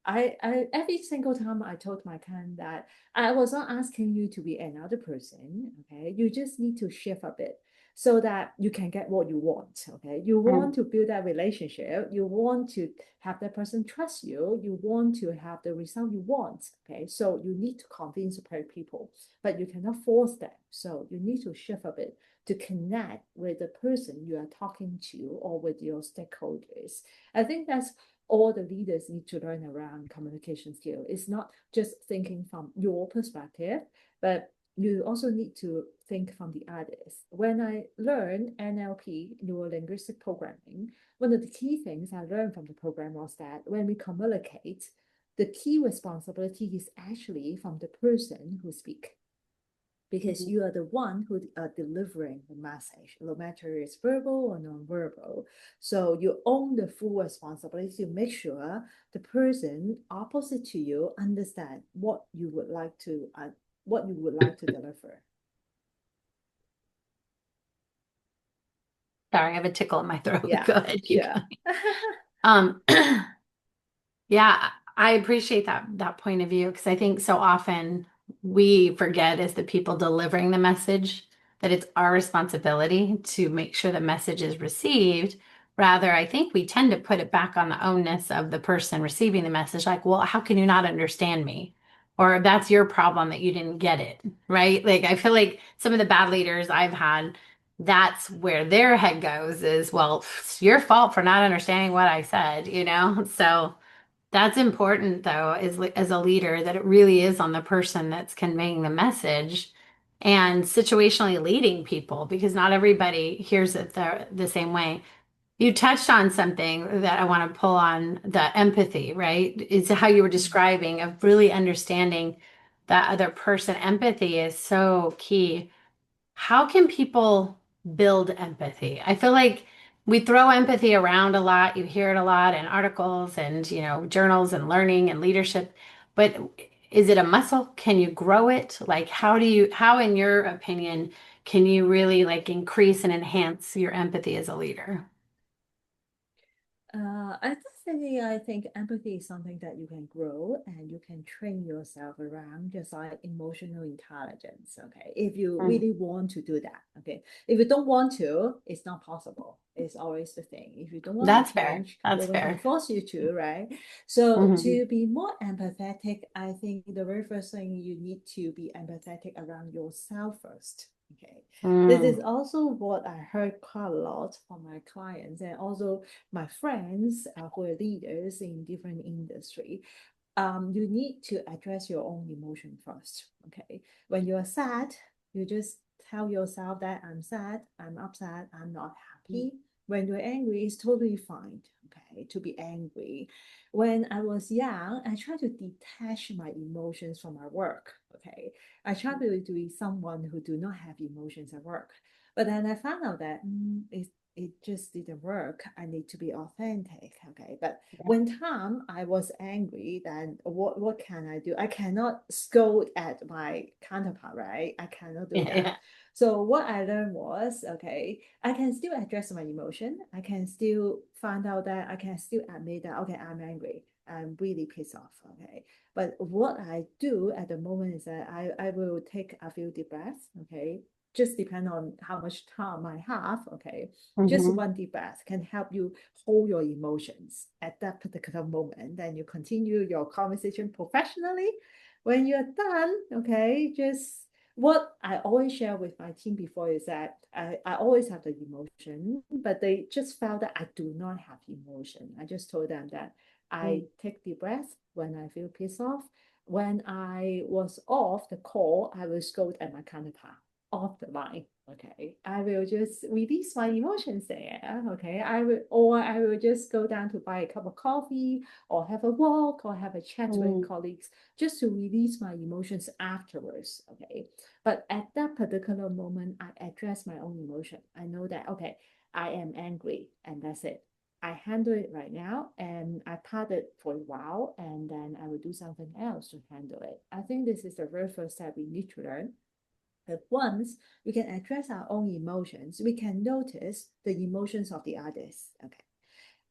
I every single time I told my client that I was not asking you to be another person. Okay, you just need to shift a bit so that you can get what you want. Okay, you want to build that relationship. You want to have that person trust you. You want to have the result you want. Okay, so you need to convince the people, but you cannot force them. So you need to shift a bit to connect with the person you are talking to or with your stakeholders. I think that's all the leaders need to learn around communication skill. It's not just thinking from your perspective, but you also need to think from the others. When I learned NLP, neuro linguistic programming, one of the key things I learned from the program was that when we communicate, the key responsibility is actually from the person who speaks, because you are the one who are delivering the message, no matter it's verbal or non-verbal. So you own the full responsibility to make sure the person opposite to you understand what you would like to deliver. Sorry, I have a tickle in my throat. Yeah, Go ahead, keep sure. going. Um, yeah, I appreciate that point of view because I think so often we forget as the people delivering the message that it's our responsibility to make sure the message is received. Rather, I think we tend to put it back on the onus of the person receiving the message, like, well, how can you not understand me? Or that's your problem that you didn't get it, right? Like, I feel like some of the bad leaders I've had, that's where their head goes is, well, it's your fault for not understanding what I said, you know? So, that's important though, as a leader, that it really is on the person that's conveying the message and situationally leading people because not everybody hears it the same way. You touched on something that I want to pull on the empathy, right? It's how you were describing of really understanding that other person. Empathy is so key. How can people build empathy? I feel like we throw empathy around a lot. You hear it a lot in articles and, journals and learning and leadership. But is it a muscle? Can you grow it? Like, how, in your opinion, can you really like increase and enhance your empathy as a leader? I think empathy is something that you can grow and you can train yourself around, just like emotional intelligence. Okay, if you Mm, really want to do that. Okay, if you don't want to, it's not possible. It's always the thing. If you don't want that's to fair. change, no That's one can fair. force you to, right? So Hmm. to be more empathetic, I think the very first thing you need to be empathetic around yourself first. Okay, this is Mm, also what I heard quite a lot from my clients and also my friends who are leaders in different industry. You need to address your own emotion first. Okay, when you're sad, you just tell yourself that I'm sad, I'm upset, I'm not happy. When you're angry, it's totally fine. Okay, to be angry. When I was young, I tried to detach my emotions from my work. Okay, I tried to be someone who do not have emotions at work. But then I found out that it's it just didn't work. I need to be authentic. Okay. But Yeah. when time I was angry, then what can I do? I cannot scold at my counterpart, right? I cannot do that. Yeah. So what I learned was, okay, I can still address my emotion. I can still find out that I can still admit that, okay, I'm angry. I'm really pissed off. Okay. But what I do at the moment is that I will take a few deep breaths. Okay. Just depend on how much time I have. Okay. Just Hmm. one deep breath can help you hold your emotions at that particular moment. Then you continue your conversation professionally. When you're done, okay, just what I always share with my team before is that I always have the emotion, but they just felt that I do not have emotion. I just told them that I take deep breath when I feel pissed off. When I was off the call, I will scold at my counterpart off the line. Okay. I will just release my emotions there. Okay. I will just go down to buy a cup of coffee or have a walk or have a chat with Mm. colleagues just to release my emotions afterwards. Okay. But at that particular moment, I address my own emotion. I know that, okay, I am angry and that's it. I handle it right now and I part it for a while and then I will do something else to handle it. I think this is the very first step we need to learn. But once we can address our own emotions, we can notice the emotions of the others. Okay.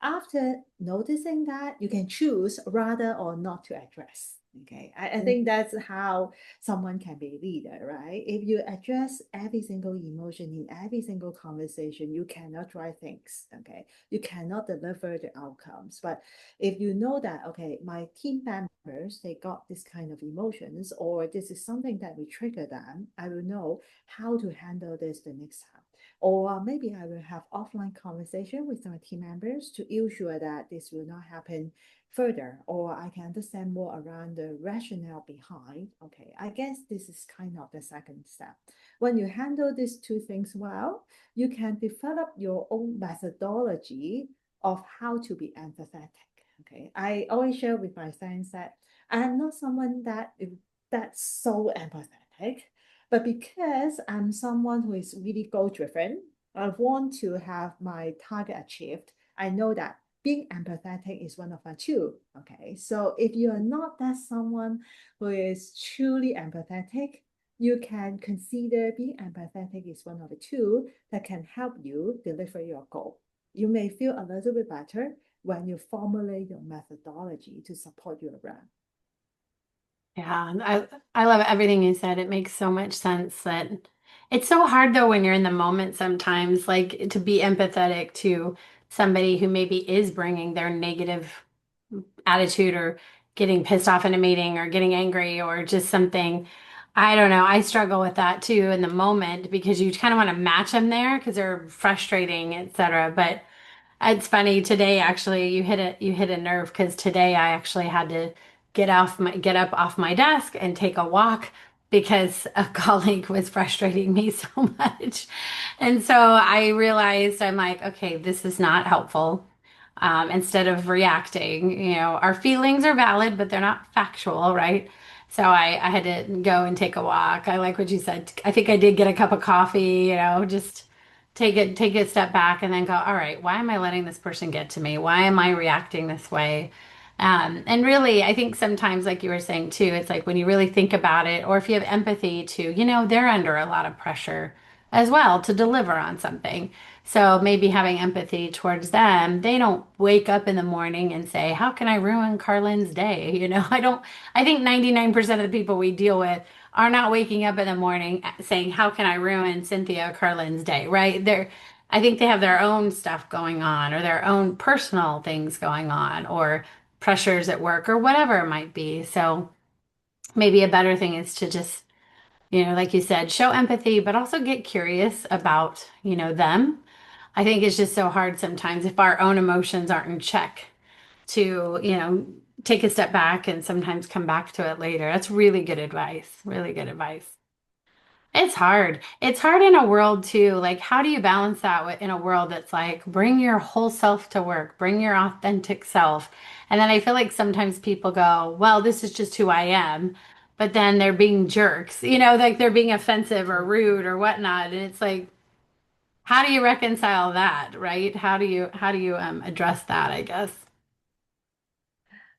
After noticing that, you can choose rather or not to address. Okay. I think that's how someone can be a leader, right? If you address every single emotion in every single conversation, you cannot drive things. Okay. You cannot deliver the outcomes. But if you know that, okay, my team members, they got this kind of emotions, or this is something that will trigger them, I will know how to handle this the next time. Or maybe I will have offline conversation with my team members to ensure that this will not happen further, or I can understand more around the rationale behind. Okay, I guess this is kind of the second step. When you handle these two things well, you can develop your own methodology of how to be empathetic. Okay, I always share with my friends that I'm not someone that's so empathetic. But because I'm someone who is really goal driven, I want to have my target achieved. I know that being empathetic is one of my two. Okay. So if you are not that someone who is truly empathetic, you can consider being empathetic is one of the two that can help you deliver your goal. You may feel a little bit better when you formulate your methodology to support your brand. Yeah, I love everything you said. It makes so much sense that it's so hard though when you're in the moment sometimes, like to be empathetic to somebody who maybe is bringing their negative attitude or getting pissed off in a meeting or getting angry or just something. I don't know. I struggle with that too in the moment because you kind of want to match them there because they're frustrating, etc. But it's funny today actually you hit a nerve because today I actually had to get up off my desk and take a walk because a colleague was frustrating me so much. And so I realized I'm like, okay, this is not helpful. Instead of reacting, our feelings are valid, but they're not factual, right? So I had to go and take a walk. I like what you said. I think I did get a cup of coffee, just take a step back and then go, all right, why am I letting this person get to me? Why am I reacting this way? And really, I think sometimes, like you were saying too, it's like when you really think about it, or if you have empathy to, they're under a lot of pressure as well to deliver on something. So maybe having empathy towards them, they don't wake up in the morning and say, how can I ruin Carlin's day? I think 99% of the people we deal with are not waking up in the morning saying, how can I ruin Cynthia or Carlin's day, right? I think they have their own stuff going on or their own personal things going on or pressures at work or whatever it might be. So maybe a better thing is to just, like you said, show empathy, but also get curious about, them. I think it's just so hard sometimes if our own emotions aren't in check to, take a step back and sometimes come back to it later. That's really good advice. Really good advice. It's hard. It's hard in a world too. Like, how do you balance that in a world that's like, bring your whole self to work, bring your authentic self. And then I feel like sometimes people go, well, this is just who I am. But then they're being jerks, like they're being offensive or rude or whatnot. And it's like, how do you reconcile that, right? How do you address that, I guess?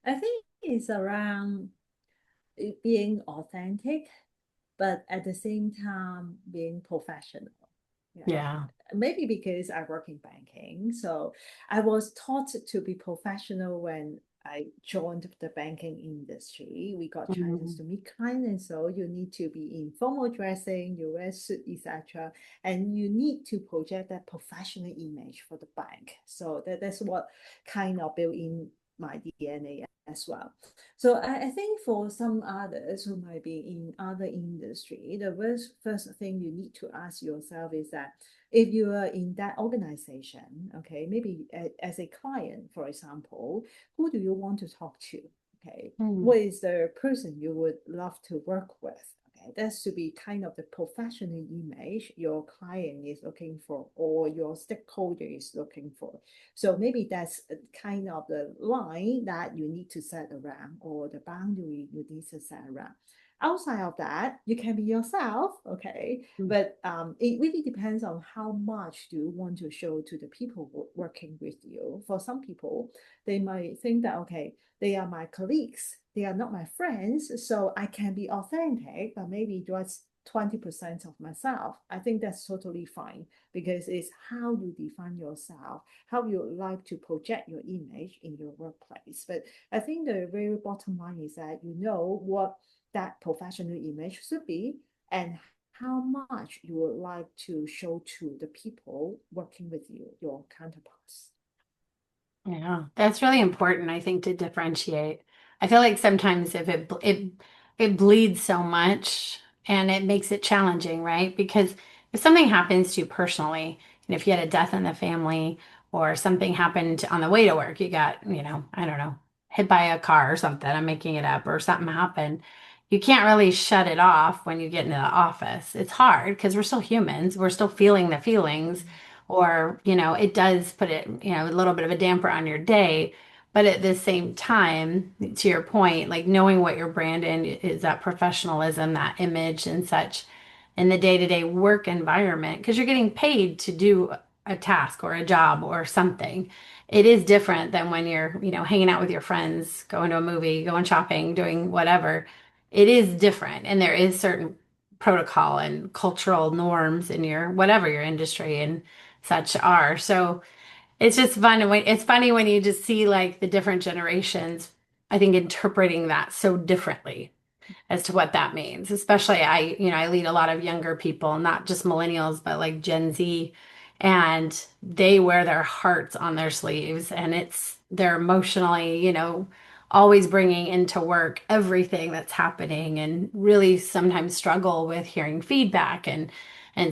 I think it's around being authentic, but at the same time being professional. Yeah. Yeah. Maybe because I work in banking. So I was taught to be professional when I joined the banking industry. We got chances Mhm. to meet clients, so you need to be in formal dressing, you wear suit, etc. And you need to project that professional image for the bank. So that's what kind of built in my DNA as well. So I think for some others who might be in other industry, the first thing you need to ask yourself is that if you are in that organization, okay, maybe as a client, for example, who do you want to talk to? Okay, Mm. what is the person you would love to work with? Okay, that's to be kind of the professional image your client is looking for or your stakeholder is looking for. So maybe that's kind of the line that you need to set around or the boundary you need to set around. Outside of that, you can be yourself, okay? But it really depends on how much do you want to show to the people working with you. For some people, they might think that, okay, they are my colleagues, they are not my friends, so I can be authentic, but maybe just 20% of myself. I think that's totally fine because it's how you define yourself, how you like to project your image in your workplace. But I think the very bottom line is that you know what that professional image should be and how much you would like to show to the people working with you, your counterparts. Yeah, that's really important, I think, to differentiate. I feel like sometimes if it bleeds so much and it makes it challenging, right? Because if something happens to you personally, and if you had a death in the family or something happened on the way to work, you got, I don't know, hit by a car or something, I'm making it up, or something happened, you can't really shut it off when you get into the office. It's hard because we're still humans, we're still feeling the feelings or it does put it a little bit of a damper on your day, but at the same time, to your point, like knowing what your brand is, that professionalism, that image and such in the day-to-day work environment, because you're getting paid to do a task or a job or something. It is different than when you're hanging out with your friends, going to a movie, going shopping, doing whatever. It is different, and there is certain protocol and cultural norms in your whatever your industry and such are. So it's just fun. It's funny when you just see like the different generations, I think, interpreting that so differently as to what that means. Especially I lead a lot of younger people, not just millennials, but like Gen Z, and they wear their hearts on their sleeves, and they're emotionally, always bringing into work everything that's happening, and really sometimes struggle with hearing feedback and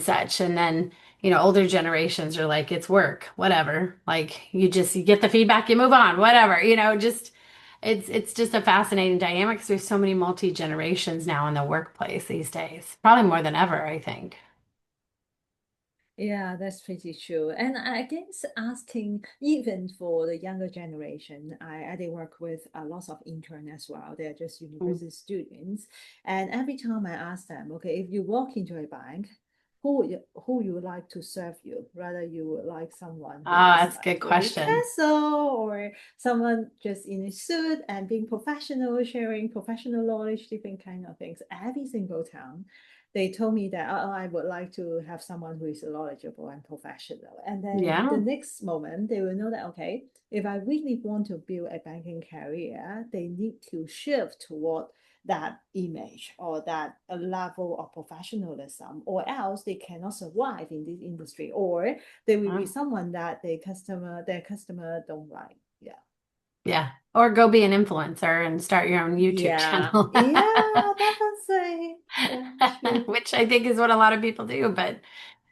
such. And then, older generations are like, it's work, whatever. Like you get the feedback, you move on, whatever, just it's just a fascinating dynamic because there's so many multi generations now in the workplace these days, probably more than ever, I think. Yeah, that's pretty true. And I guess asking, even for the younger generation, I did work with a lot of intern as well. They're just Mm. university students. And every time I ask them, okay, if you walk into a bank, who you would like to serve you? Rather you would like someone who Ah, is that's a like good very question. casual or someone just in a suit and being professional, sharing professional knowledge, different kind of things. Every single time they told me that oh, I would like to have someone who is knowledgeable and professional. And then the Yeah. next moment, they will know that, okay, if I really want to build a banking career, they need to shift toward that image or that a level of professionalism, or else they cannot survive in this industry, or they will be Wow. someone that their customer don't like. Yeah. Yeah. Or go be an influencer and start your own YouTube Yeah. channel. Yeah, definitely. Yeah, true. Which I think is what a lot of people do. But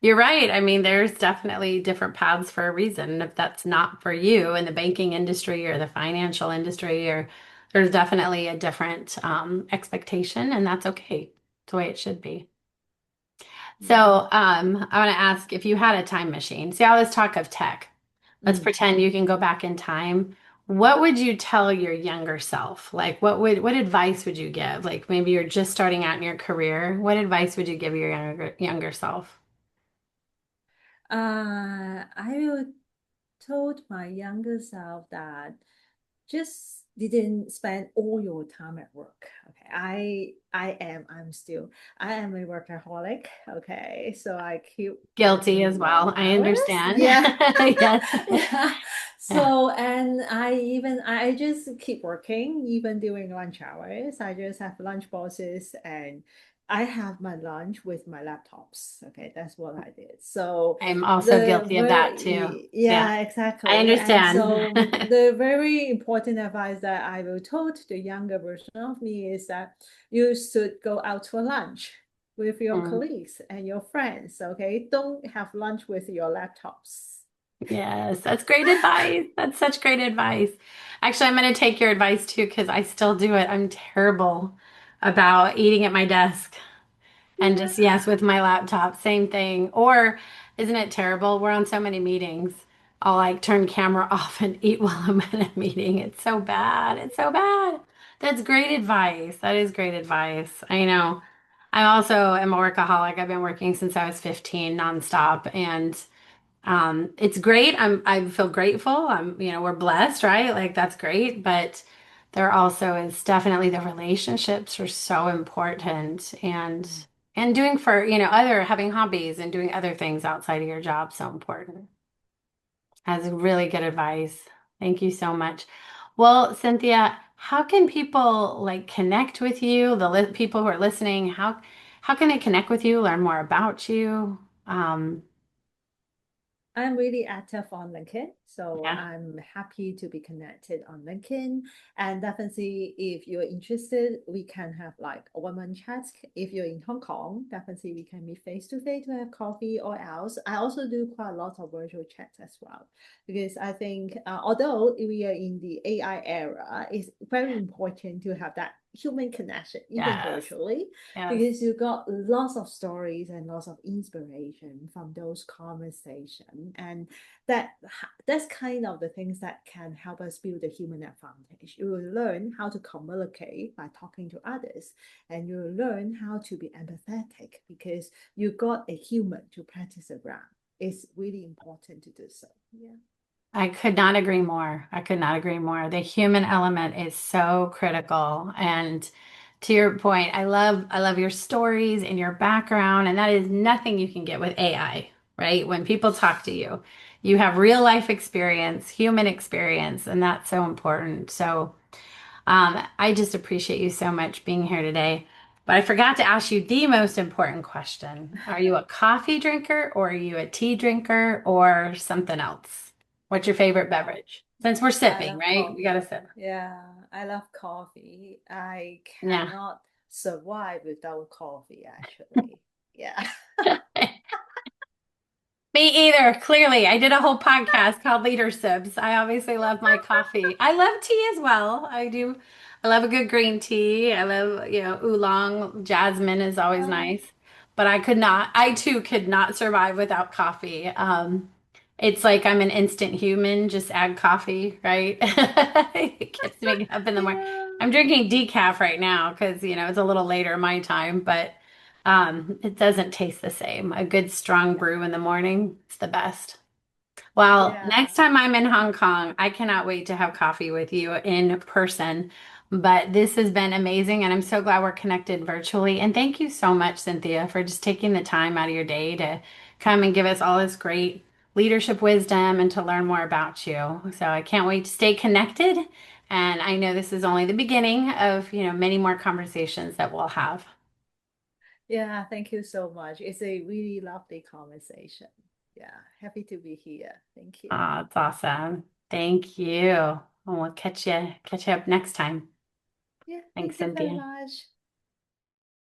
you're right. I mean, there's definitely different paths for a reason. If that's not for you in the banking industry or the financial industry, or there's definitely a different expectation, and that's okay. It's the way it should be. So, Yeah. I want to ask if you had a time machine. See all this talk of tech. Let's Mm. pretend you can go back in time. What would you tell your younger self? Like, what advice would you give? Like, maybe you're just starting out in your career. What advice would you give your younger self? I will told my younger self that just didn't spend all your time at work. Okay. I am a workaholic. Okay. So I keep Guilty working as well. long I hours. understand. Yeah. Yes. Yeah. Yeah. So, and I just keep working even during lunch hours. I just have lunch pauses and I have my lunch with my laptops. Okay, that's what I did. So I'm also the guilty of that too. very, Yeah, yeah, I exactly. And so understand. the very important advice that I will tell to the younger version of me is that you should go out for lunch with your Mm. colleagues and your friends. Okay, don't have lunch with your laptops. Yes, that's great advice. That's such great advice. Actually, I'm going to take your advice too because I still do it. I'm terrible about eating at my desk. And Yeah. just, yes, with my laptop, same thing. Or isn't it terrible? We're on so many meetings. I'll like turn camera off and eat while I'm in a meeting. It's so bad. It's so bad. That's great advice. That is great advice. I know. I also am a workaholic. I've been working since I was 15 nonstop, and it's great. I feel grateful. We're blessed, right? Like that's great, but there also is definitely the relationships are so important and doing for, other having hobbies and doing other things outside of your job so important. That's really good advice. Thank you so much. Well, Cynthia, how can people like connect with you? People who are listening, how can they connect with you, learn more about you? Um, I'm really active on LinkedIn, so yeah. I'm happy to be connected on LinkedIn. And definitely, if you're interested, we can have like a one-on-one chat. If you're in Hong Kong, definitely we can meet face to face to have coffee or else. I also do quite a lot of virtual chats as well, because I think although we are in the AI era, it's very important to have that human connection, even Yes. virtually, Yes. because you got lots of stories and lots of inspiration from those conversations, and that's kind of the things that can help us build a human advantage. You will learn how to communicate by talking to others, and you will learn how to be empathetic because you got a human to practice around. It's really important to do so. Yeah. I could not agree more. I could not agree more. The human element is so critical. And to your point, I love your stories and your background, and that is nothing you can get with AI, right? When people talk to you, you have real life experience, human experience, and that's so important. So I just appreciate you so much being here today. But I forgot to ask you the most important question. Are you a coffee drinker or are you a tea drinker or something else? What's your favorite beverage? Since we're I sipping, love right? We gotta coffee. sip. Yeah, I love coffee. I Yeah. cannot survive without coffee, actually. Yeah. Me either. Clearly, I did a whole podcast called LeaderSips. I obviously love my coffee. I love tea as well. I do. I love a good green tea. I love, oolong. Jasmine is always Uh, nice. But I too could not survive without coffee. It's like I'm an instant human. Just add coffee, right? It gets me up in the morning. yeah. I'm drinking decaf right now because, it's a little later my time, but it doesn't taste the same. A good strong brew in the morning is the best. Well, next Yeah. time I'm in Hong Kong, I cannot wait to have coffee with you in person. But this has been amazing, and I'm so glad we're connected virtually. And thank you so much, Cynthia, for just taking the time out of your day to come and give us all this great leadership wisdom and to learn more about you. So I can't wait to stay connected. And I know this is only the beginning of, many more conversations that we'll have. Yeah, thank you so much. It's a really lovely conversation. Yeah, happy to be here. Thank you. Oh, it's awesome. Thank you. And we'll catch you up next time. Yeah, Thanks, thank you very Cynthia. much.